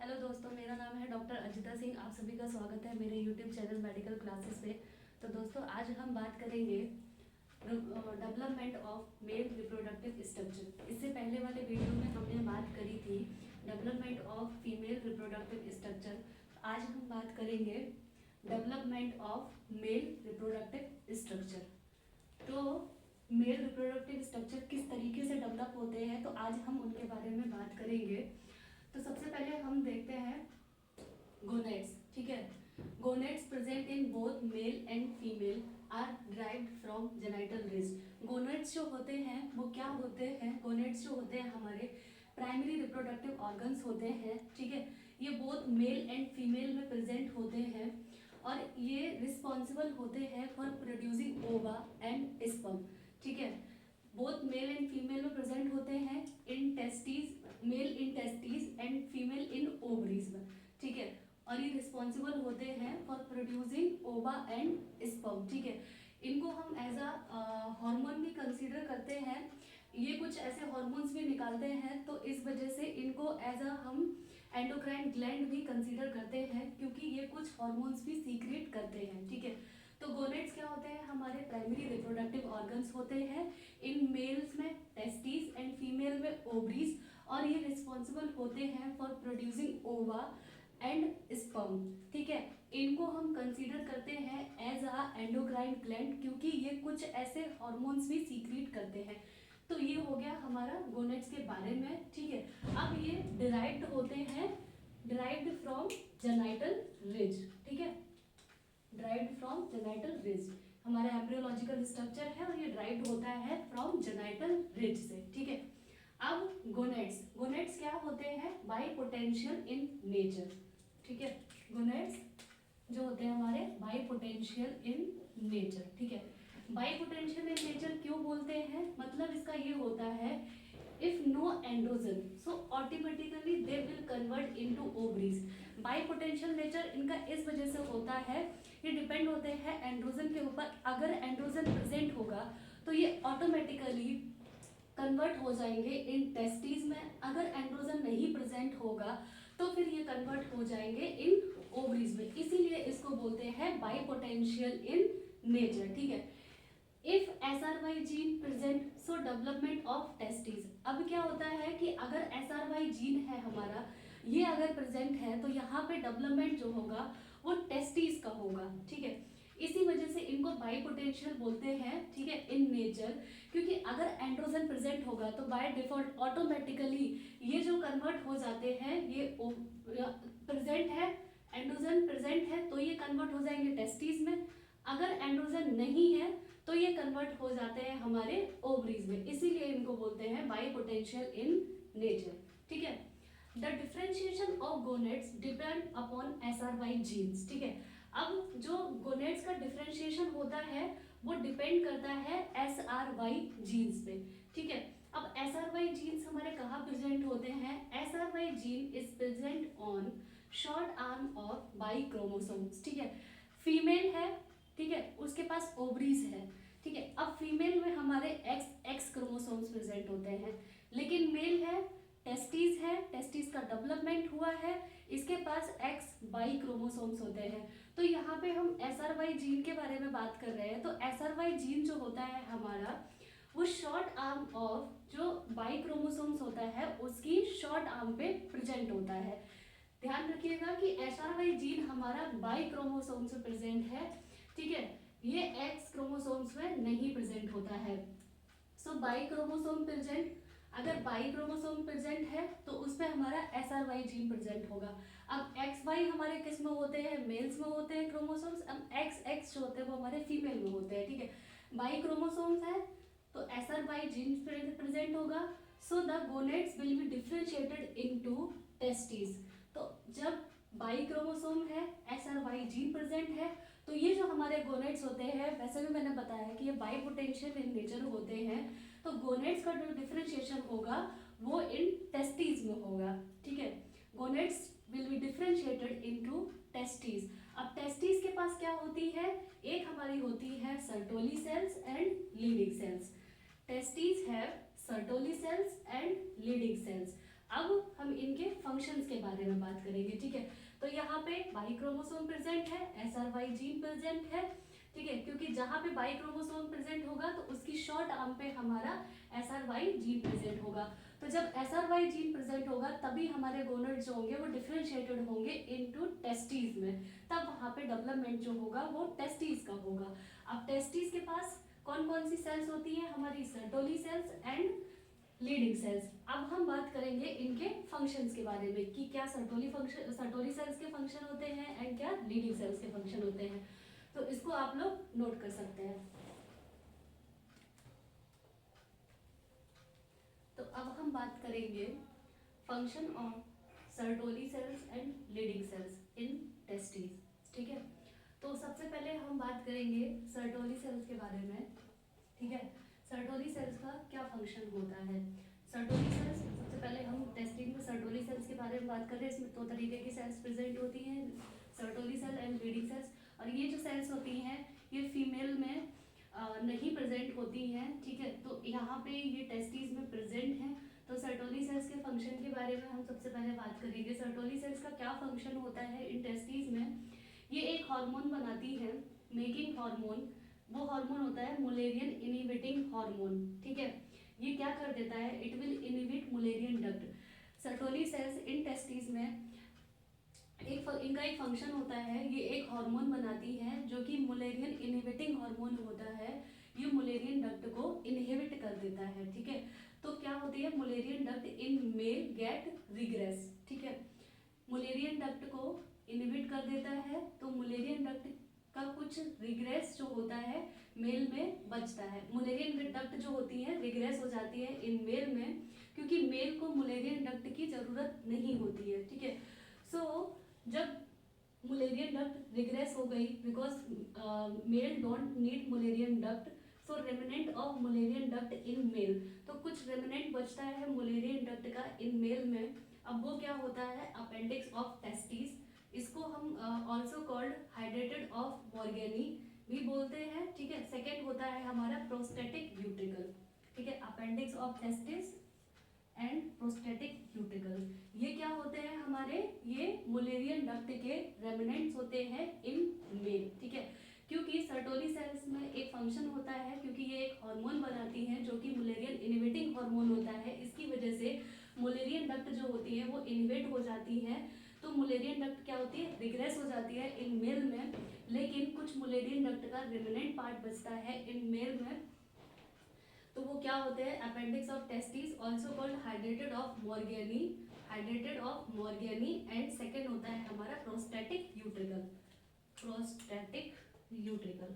Hello दोस्तों, मेरा नाम है डॉक्टर अजिता सिंह। आप सभी का स्वागत है मेरे यूट्यूब चैनल मेडिकल क्लासेस पे। तो दोस्तों, आज हम बात करेंगे development of male reproductive structure. इससे पहले वाले वीडियो में हमने बात करी थी development of female reproductive structure. आज हम बात करेंगे development of male reproductive structure. तो मेल रिप्रोडक्टिव स्ट्रक्चर किस तरीके से डेवलप होते हैं, तो आज हम उनके बारे में बात करेंगे। तो सबसे पहले हम देखते हैं गोनेट्स। ठीक है, gonads present in both male and female are derived from genital ridge. Gonads जो होते हैं वो क्या होते हैं? गोनेट्स जो होते हैं हमारे प्राइमरी रिप्रोडक्टिव ऑर्गन्स होते हैं। ठीक है, ये बोथ मेल एंड फीमेल में प्रेजेंट होते हैं और ये रिस्पॉन्सिबल होते हैं for producing ova and sperm. ठीक है, बोथ मेल एंड फीमेल में प्रेजेंट होते हैं in testis, male in testis and female in ovaries में। ठीक है, और ये रिस्पॉन्सिबल होते हैं for producing ova and sperm. ठीक है, इनको हम एज अ हार्मोन भी कंसीडर करते हैं। ये कुछ ऐसे हार्मोन्स भी निकालते हैं, तो इस वजह से इनको एज अ हम एंडोक्राइन ग्लैंड भी कंसीडर करते हैं, क्योंकि ये कुछ हार्मोन्स भी सीक्रेट करते हैं। ठीक है, तो गोनेट्स क्या होते हैं? हमारे प्राइमरी रिप्रोडक्टिव ऑर्गन्स होते हैं। इन मेल्स में टेस्टिस एंड फीमेल में ओवरीज, और ये रिस्पॉन्सिबल होते हैं for producing ova and sperm. ठीक है, इनको हम कंसीडर करते हैं एज अ एंडोक्राइन ग्लैंड, क्योंकि ये कुछ ऐसे हार्मोन्स भी सीक्रेट करते हैं। तो ये हो गया हमारा गोनेट्स के बारे में। ठीक है, अब ये डिराइव्ड होते हैं, डिराइव्ड फ्रॉम जेनिटल रिज। ठीक है, ड्राइव्ड फ्रॉम जेनिटल रिज हमारा एम्ब्रियोलॉजिकल स्ट्रक्चर है और ये ड्राइव्ड होता है फ्रॉम जेनिटल रिज से। ठीक है, अब गोनेट्स, गोनेट्स क्या होते हैं? By potential in nature. ठीक है, गोनेट्स जो होते हैं हमारे बाई पोटेंशियल इन नेचर। ठीक है, बाई पोटेंशियल इन नेचर क्यों बोलते हैं? मतलब इसका ये होता है if no androgen so automatically they will convert into ovaries। Bipotential nature इनका इस वजह से होता है, ये डिपेंड होते हैं एंड्रोजन के ऊपर। अगर एंड्रोजन प्रेजेंट होगा तो ये ऑटोमेटिकली कन्वर्ट हो जाएंगे इन टेस्टिस में। अगर एंड्रोजन नहीं प्रेजेंट होगा तो फिर ये कन्वर्ट हो जाएंगे इन ओवरीज में। इसीलिए इसको बोलते हैं बाइपोटेंशियल इन नेचर। ठीक है, if SRY gene present so development of testis. अब क्या होता है कि अगर SRY जीन है हमारा, ये अगर प्रेजेंट है तो यहाँ पे डेवलपमेंट जो होगा वो टेस्टिस का होगा। ठीक है, इसी वजह से इनको बाइपोटेंशियल बोलते हैं। ठीक है, इन नेचर, क्योंकि अगर एंड्रोजन प्रेजेंट होगा तो बाय डिफॉल्ट ऑटोमेटिकली ये जो कन्वर्ट हो जाते हैं, ये प्रेजेंट है, एंड्रोजन प्रेजेंट है तो ये कन्वर्ट हो जाएंगे टेस्टिस में। अगर एंड्रोजन नहीं है तो ये कन्वर्ट हो जाते हैं हमारे ओवरीज में। इसीलिए इनको बोलते हैं बाइपोटेंशियल इन नेचर। ठीक है, the differentiation of gonads depend upon SRY genes. ठीक है, अब जो गोनेट्स का डिफरेंशिएशन होता है वो डिपेंड करता है SRY जीन्स पे। ठीक है, अब SRY जीन्स हमारे कहाँ प्रेजेंट होते हैं? SRY gene is present on short arm of by chromosomes. ठीक है, फीमेल है, ठीक है, उसके पास ओवरीज है। ठीक है, अब फीमेल में हमारे एक्स क्रोमोसोम्स प्रेजेंट होते हैं, लेकिन मेल है, टेस्टिस है, टेस्टिस का डेवलपमेंट हुआ है, इसके पास एक्स बाई क्रोमोसोम्स होते हैं। तो यहाँ पे हम SRY जीन के बारे में बात कर रहे हैं। तो SRY जीन जो होता है हमारा, वो शॉर्ट आर्म ऑफ जो बाई क्रोमोसोम्स होता है उसकी शॉर्ट आर्म पे प्रेजेंट होता है। ध्यान रखिएगा कि SRY जीन हमारा बाई क्रोमोसोम से प्रेजेंट है। ठीक है, ये एक्स क्रोमोसोम्स में नहीं प्रेजेंट होता है। सो बाई क्रोमोसोम प्रेजेंट, अगर बाई क्रोमोसोम प्रेजेंट है तो उसमें हमारा SRY जीन प्रेजेंट होगा। अब XY हमारे किस में होते हैं? मेल्स में होते हैं क्रोमोसोम्स। अब XX जो होते हैं वो हमारे फीमेल में होते हैं। ठीक है, बाई क्रोमोसोम्स है तो SRY जीन प्रेजेंट होगा। So the gonads will be differentiated into testis. तो जब बाई क्रोमोसोम है, SRY जीन प्रेजेंट है, तो ये जो हमारे गोनेट्स होते हैं, वैसे भी मैंने बताया कि ये बाइपोटेंशियल इन नेचर होते हैं। तो गोनेट्स का जो डिफरेंशिएशन होगा वो इन टेस्टिस में होगा। ठीक है, gonads will be differentiated into testis. अब टेस्टिस के पास क्या होती है? एक हमारी होती है Sertoli cells and Leydig cells. Testis have Sertoli cells and Leydig cells. अब हम इनके फंक्शंस के बारे में बात करेंगे, ठीक है। तो यहाँ पे बाई क्रोमोसोम प्रेजेंट है, SRY जीन प्रेजेंट है, ठीक है, क्योंकि जहाँ पे बाई क्रोमोसोम प्रेजेंट होगा तो उसकी शॉर्ट आर्म पे हमारा SRY जीन प्रेजेंट होगा। तो जब SRY जीन प्रेजेंट होगा तभी हमारे गोनड जो होंगे वो डिफरेंशिएटेड होंगे इनटू टेस्टीज में, तब वहाँ पे डेवलपमेंट जो होगा वो टेस्टीज का होगा। अब टेस्टीज के पास कौन कौन सी सेल्स होती है, हमारी Sertoli cells and Leydig cells. अब हम बात करेंगे इनके फंक्शंस के बारे में कि क्या सर्टोली सेल्स के फंक्शन होते हैं एंड क्या लीडिंग सेल्स के फंक्शन होते हैं। तो इसको आप लोग नोट कर सकते हैं। तो अब हम बात करेंगे function of Sertoli cells and Leydig cells in testis, ठीक है। तो सबसे पहले हम बात करेंगे सर्टोली सेल्स के बारे में, ठीक है। सर्टोली सेल्स का क्या फंक्शन होता है। सर्टोली सेल्स, सबसे पहले हम टेस्टिंग में सर्टोली सेल्स के बारे में बात कर रहे हैं। इसमें दो तरीके की सेल्स प्रेजेंट होती हैं, Sertoli cell and Leydig cells. और ये जो सेल्स होती हैं ये फीमेल में नहीं प्रेजेंट होती हैं, ठीक है। तो यहाँ पे ये टेस्टिस में प्रेजेंट हैं। तो सर्टोली सेल्स के फंक्शन के बारे में हम सबसे पहले बात करेंगे। सर्टोली सेल्स का क्या फंक्शन होता है इन टेस्टिस में। ये एक हार्मोन बनाती है, मेकिंग हार्मोन। वो हार्मोन होता है मुलेरियन इनिबिटिंग हार्मोन, ठीक है। ये क्या कर देता है, it will inhibit Mullerian duct. Sertoli cells in testis में इनका एक फंक्शन होता है, ये एक हार्मोन बनाती है जो कि मुलेरियन इनहिबिटिंग हार्मोन होता है। ये मुलेरियन डक्ट को इनहिबिट कर देता है, ठीक है। तो क्या होती है, Mullerian duct in mail gate regret, ठीक है। मुलेरियन डक्ट को इनहिबिट कर देता है तो मुलेरियन डक्ट का कुछ रिग्रेस जो होता है मेल में बचता है। मुलेरियन डक्ट जो होती है रिग्रेस हो जाती है इन मेल में, क्योंकि मेल को मुलेरियन डक्ट की जरूरत नहीं होती है, ठीक है। सो जब मुलेरियन डक्ट रिग्रेस हो गई because male don't need Mullerian duct, so remnant of Mullerian duct in male, तो कुछ रेमिनेंट बचता है मुलेरियन डक्ट का इन मेल में। अब वो क्या होता है, अपेंडिक्स ऑफ टेस्टिस। इसको हम ऑल्सो कॉल्ड हाइड्रेटेड ऑफ मॉर्गेनी भी बोलते हैं, ठीक है। सेकेंड होता है हमारा प्रोस्टेटिक यूट्रिकल, ठीक है। Appendix of testis and prostatic utricle, ये क्या होते हैं हमारे, ये मुलेरियन डक्ट के रेमिनेंट्स होते हैं इन मेल, ठीक है। क्योंकि सर्टोली सेल्स में एक फंक्शन होता है, क्योंकि ये एक हार्मोन बनाती है जो कि मुलेरियन इनहिबिटिंग हार्मोन होता है, इसकी वजह से मुलेरियन डक्ट जो होती है वो इनहिबिट हो जाती है। तो मुलेरियन डक्ट क्या होती है, रिग्रेस हो जाती है इन मेल में, लेकिन कुछ मुलेरियन डक्ट का रिमेनेंट पार्ट बचता है इन मेल में। तो वो क्या होते हैं, appendix of testis, also called hydrated of Morgagni, hydrated of Morgagni. And second होता है हमारा प्रोस्टेटिक यूट्रिकल, प्रोस्टेटिक यूट्रिकल।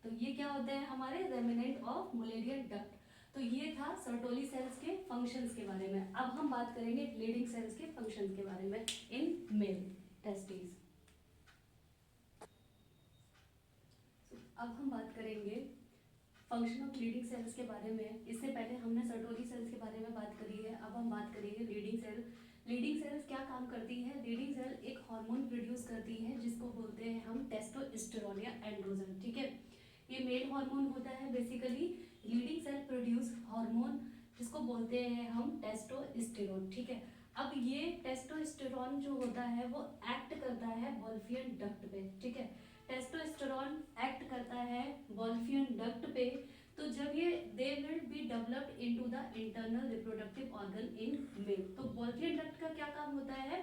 तो ये क्या होते हैं हमारे रेमिनेंट ऑफ मुलेरियन डक्ट। तो ये था सर्टोली सेल्स के फंक्शंस के बारे में। अब हम बात करेंगे लीडिंग सेल्स के फंक्शंस के बारे में इन मेल टेस्टिस। अब हम बात करेंगे फंक्शन ऑफ लीडिंग सेल्स के बारे में। इससे पहले हमने सर्टोली सेल्स के बारे में बात करी है, अब हम बात करेंगे लीडिंग सेल। लीडिंग सेल्स क्या काम करती है, लीडिंग सेल एक हार्मोन प्रोड्यूस करती है जिसको बोलते हैं हम टेस्टोस्टेरोन या एंड्रोजन, ठीक है। ये मेल हार्मोन होता है basically. Leydig cell produce hormone जिसको बोलते हैं हम टेस्टोस्टेरोन, ठीक है। अब ये टेस्टोस्टेरोन जो होता है वो एक्ट करता है वोल्फियन डक्ट पे, ठीक है। टेस्टोस्टेरोन एक्ट करता है वोल्फियन डक्ट पे। तो जब ये they will be developed into the internal reproductive organ in male. तो वोल्फियन डक्ट का क्या काम होता है,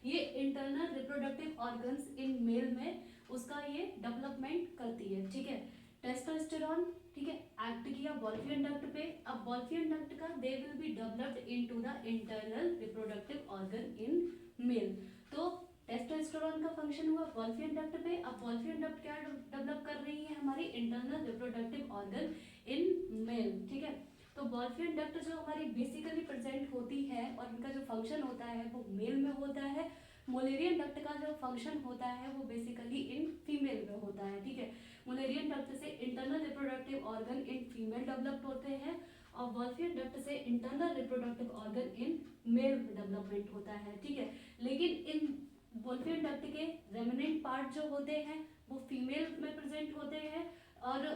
ये internal reproductive organs in male में उसका ये डेवलपमेंट करती है, ठीक है। टेस्टोस्टेरोन, ठीक है, एक्ट किया वोल्फियन डक्ट पे। अब वोल्फियन डक्ट का they will be developed into the internal reproductive organ in male. तो टेस्टोस्टेरोन का फंक्शन हुआ वोल्फियन डक्ट पे। अब वोल्फियन डक्ट क्या डेवलप कर रही है, हमारी internal reproductive organ in male, ठीक है। तो वोल्फियन डक्ट जो हमारी बेसिकली प्रेजेंट होती है और इनका जो फंक्शन होता है वो मेल में होता है। मुलेरियन डक्ट का जो फंक्शन होता है वो बेसिकली इन फीमेल में होता है, ठीक है। मुलेरियन डक्ट से internal reproductive organ in female develop होते हैं और वोल्फियन डक्ट से internal reproductive organ in male development होता है, ठीक है। लेकिन इन वोल्फियन डक्ट के रेमिनेंट पार्ट जो होते हैं वो फीमेल में प्रेजेंट होते हैं और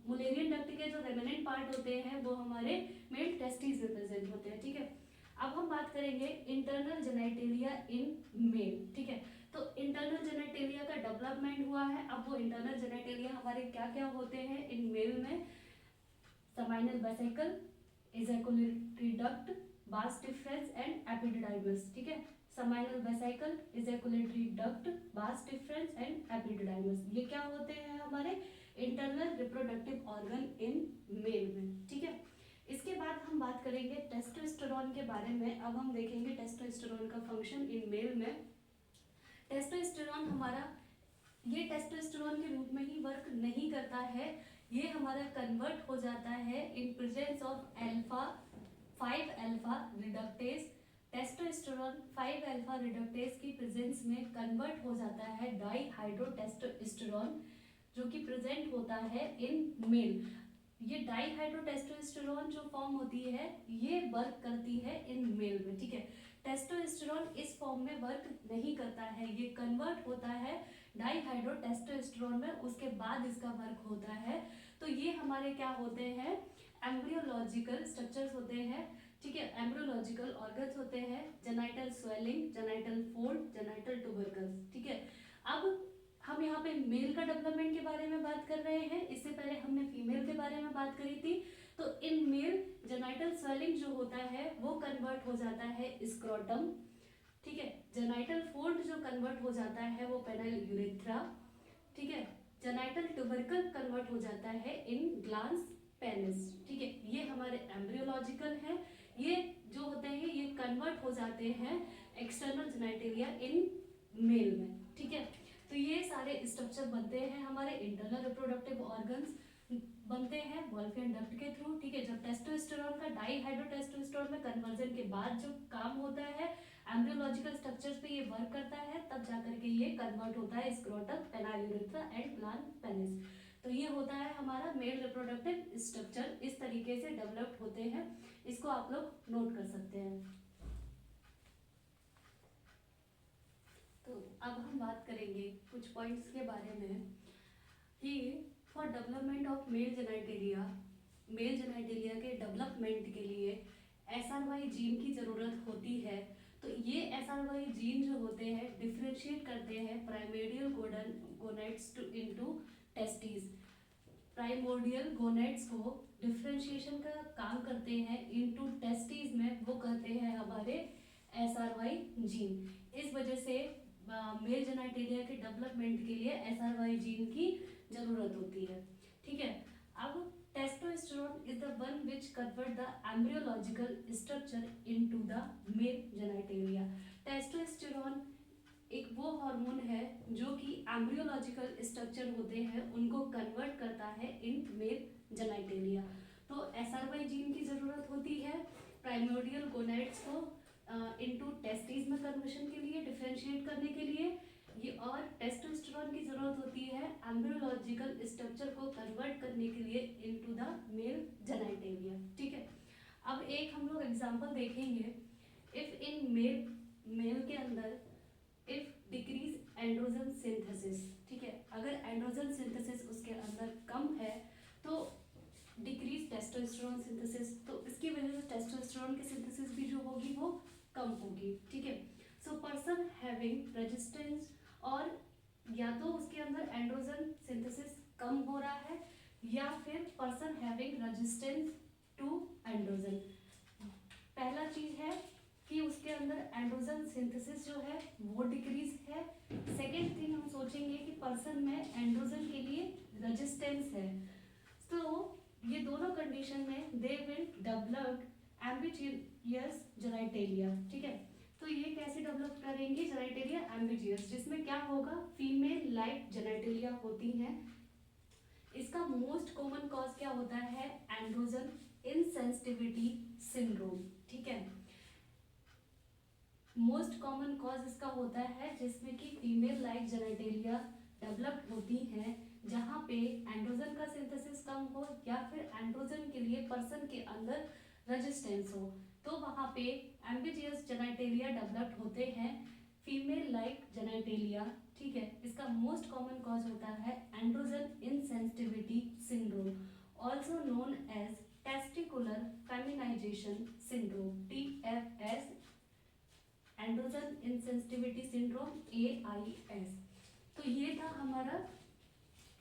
मुलेरियन डक्ट के जो रेमिनेंट पार्ट होते हैं वो हमारे मेल टेस्टिस में प्रेजेंट होते हैं, ठीक है। अब हम बात करेंगे इंटरनल जेनेटेलिया इन मेल, ठीक है। तो इंटरनल जेनेटेलिया का डेवलपमेंट हुआ है। अब वो इंटरनल जेनेटेलिया हमारे क्या क्या होते हैं इन मेल में? Seminal vesicle, ejaculatory duct, vas deferens and epididymis, ठीक है। Seminal vesicle, ejaculatory duct, vas deferens and epididymis, ये क्या होते हैं हमारे internal reproductive organ in male में, ठीक है। इसके बाद हम बात करेंगे टेस्टोस्टेरोन के बारे में। अब हम देखेंगे टेस्टोस्टेरोन का फंक्शन इन मेल में। टेस्टोस्टेरोन हमारा ये टेस्टोस्टेरोन के रूप में ही वर्क नहीं करता है, ये हमारा कन्वर्ट हो जाता है in presence of alpha 5 alpha reductase. Testosterone 5 alpha reductase की प्रेजेंस में कन्वर्ट हो जाता है डाईहाइड्रोटेस्टोस्टेरोन, जो कि प्रेजेंट होता है इन मेल। ये डाईहाइड्रोटेस्टोस्टेरोन जो फॉर्म होती है ये वर्क करती है इन मेल में, ठीक है। टेस्टोस्टेरोन इस फॉर्म में वर्क नहीं करता है, ये कन्वर्ट होता है डाईहाइड्रोटेस्टोस्टेरोन में, उसके बाद इसका वर्क होता है। तो ये हमारे क्या होते हैं? एम्ब्रियोलॉजिकल स्ट्रक्चर्स होते हैं, ठीक है। एम्ब्रियोलॉजिकल ऑर्गन्स होते हैं, genital swelling, genital fold, genital tubercles, ठीक है। अब हम यहाँ पे मेल का डेवलपमेंट के बारे में बात कर रहे हैं, इससे पहले हमने फीमेल के बारे में बात करी थी। तो इन मेल जेनाइटल स्वेलिंग जो होता है वो कन्वर्ट हो जाता है स्क्रोटम, ठीक है। जेनाइटल फोल्ड जो कन्वर्ट हो जाता है वो पेनाइल यूरेथ्रा, ठीक है। जेनाइटल ट्यूबरकल कन्वर्ट हो जाता है इन ग्लांस पेनिस, ठीक है। ये हमारे एम्ब्रियोलॉजिकल है, ये जो होते हैं ये कन्वर्ट हो जाते हैं एक्सटर्नल जेनेटेलिया इन मेल में, ठीक है। तो ये सारे स्ट्रक्चर बनते हैं हमारे इंटरनल रिप्रोडक्टिव ऑर्गन्स बनते हैं वॉल्फियन डक्ट के थ्रू, ठीक है। जब टेस्टोस्टेरोन का डाईहाइड्रोटेस्टोस्टेरोन में कन्वर्जन के बाद जो काम होता है एम्ब्रियोलॉजिकल स्ट्रक्चर्स पे ये वर्क करता है, तब जाकर के ये कन्वर्ट होता है scrotum, penile urethra and gland penis. तो ये होता है हमारा मेल रिप्रोडक्टिव स्ट्रक्चर, इस तरीके से डेवलप होते हैं, इसको आप लोग नोट कर सकते हैं। तो अब हम बात करेंगे कुछ पॉइंट्स के बारे में कि for development of male genitalia, male genitalia के डेवलपमेंट के लिए SRY जीन की ज़रूरत होती है। तो ये SRY जीन जो होते हैं डिफ्रेंशिएट करते हैं primordial gonads to into testis. Primordial gonads को डिफ्रेंशिएशन का काम करते हैं इनटू टेस्टिस में, वो कहते हैं हमारे SRY जीन। इस वजह से मेल जेनेटेलिया के डेवलपमेंट के लिए SRY जीन की जरूरत होती है, ठीक है। अब testosterone is the one which convert the embryological structure into the male genitalia. Testosterone एक वो हार्मोन है जो कि एम्ब्रियोलॉजिकल स्ट्रक्चर होते हैं उनको कन्वर्ट करता है इन मेल जेनेटेलिया। तो SRY जीन की जरूरत होती है प्राइमोर्डियल गोनेड्स को इनटू टेस्टिस में कन्वर्शन के लिए, डिफरेंशिएट करने के लिए ये, और टेस्टोस्टेरोन की जरूरत होती है एम्ब्रियोलॉजिकल स्ट्रक्चर को कन्वर्ट करने के लिए इनटू द मेल जेनेटेलिया, ठीक है। अब एक हम लोग एग्जांपल देखेंगे। इफ इन मेल के अंदर इफ डिक्रीज एंड्रोजन सिंथेसिस, ठीक है, अगर एंड्रोजन सिंथेसिस उसके अंदर कम है तो डिक्रीज टेस्टोस्टेरोन सिंथेसिस, तो इसकी वजह से टेस्टोस्टेरोन की सिंथेसिस भी जो होगी वो कम होगी, ठीक है। सो पर्सन हैविंग रेजिस्टेंस, और या तो उसके अंदर एंड्रोजन सिंथेसिस कम हो रहा है या फिर person having resistance to androgen. पहला चीज है कि उसके अंदर एंड्रोजन सिंथेसिस जो है वो डिक्रीज है। सेकेंड थिंग हम सोचेंगे कि पर्सन में एंड्रोजन के लिए रेजिस्टेंस है। तो ये दोनों कंडीशन में they will develop ambitious genitalia, ठीक है। तो ये कैसे डेवलप करेंगे जेनेटेलिया एम्बिजियस, जिसमें क्या होगा फीमेल लाइक जेनेटेलिया होती हैं। इसका मोस्ट कॉमन कॉज क्या होता है? एंड्रोजन इनसेंसिटिविटी सिंड्रोम, ठीक है। मोस्ट कॉमन कॉज इसका होता है जिसमें कि फीमेल लाइक जेनेटेलिया डेवलप होती हैं, जहाँ पे एंड्रोजन का सिंथेसिस कम हो या फिर एंड्रोजन के लिए पर्सन के अंदर रेजिस्टेंस हो, तो वहाँ पे एम्बिजियस जेनेटेलिया डेवलप होते हैं, फीमेल लाइक जेनेटेलिया, ठीक है। इसका मोस्ट कॉमन कॉज होता है androgen insensitivity syndrome, also known as testicular feminization syndrome TFS, androgen insensitivity syndrome AIS। तो ये था हमारा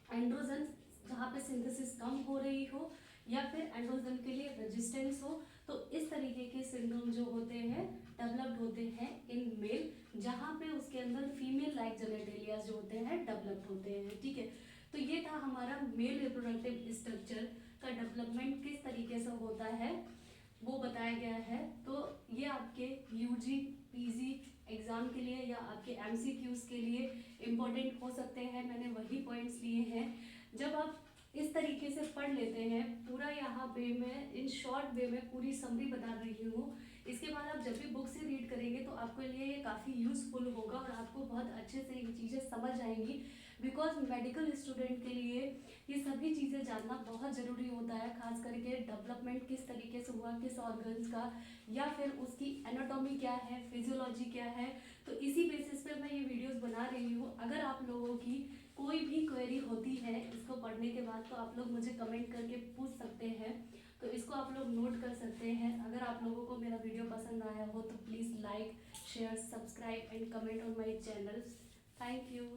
एंड्रोजन जहाँ पे सिंथेसिस कम हो रही हो या फिर एंड्रोजन के लिए रेजिस्टेंस हो, तो इस तरीके के सिंड्रोम जो होते हैं डेवलप्ड होते हैं इन मेल, जहाँ पे उसके अंदर फीमेल लाइक जेनेटेलिया जो होते हैं डेवलप्ड होते हैं। ठीक है, तो ये था हमारा मेल रिप्रोडक्टिव स्ट्रक्चर का डेवलपमेंट किस तरीके से होता है वो बताया गया है। तो ये आपके यूजी पीजी एग्जाम के लिए या आपके एमसीक्यूज के लिए इम्पोर्टेंट हो सकते हैं। मैंने वही पॉइंट्स लिए हैं। जब आप इस तरीके से पढ़ लेते हैं पूरा, यहाँ पे मैं इन शॉर्ट वे में पूरी समरी बता रही हूँ, इसके बाद आप जब भी बुक से रीड करेंगे तो आपके लिए ये काफ़ी यूज़फुल होगा और आपको बहुत अच्छे से ये चीज़ें समझ आएंगी। बिकॉज मेडिकल स्टूडेंट के लिए ये सभी चीज़ें जानना बहुत ज़रूरी होता है, खास करके डेवलपमेंट किस तरीके से हुआ किस ऑर्गन्स का, या फिर उसकी एनाटॉमी क्या है, फिजियोलॉजी क्या है। तो इसी बेसिस पे मैं ये वीडियोस बना रही हूँ। अगर आप लोगों की कोई भी क्वेरी होती है इसको पढ़ने के बाद तो आप लोग मुझे कमेंट करके पूछ सकते हैं, तो इसको आप लोग नोट कर सकते हैं। अगर आप लोगों को मेरा वीडियो पसंद आया हो तो please like share subscribe and comment on my channel. Thank you.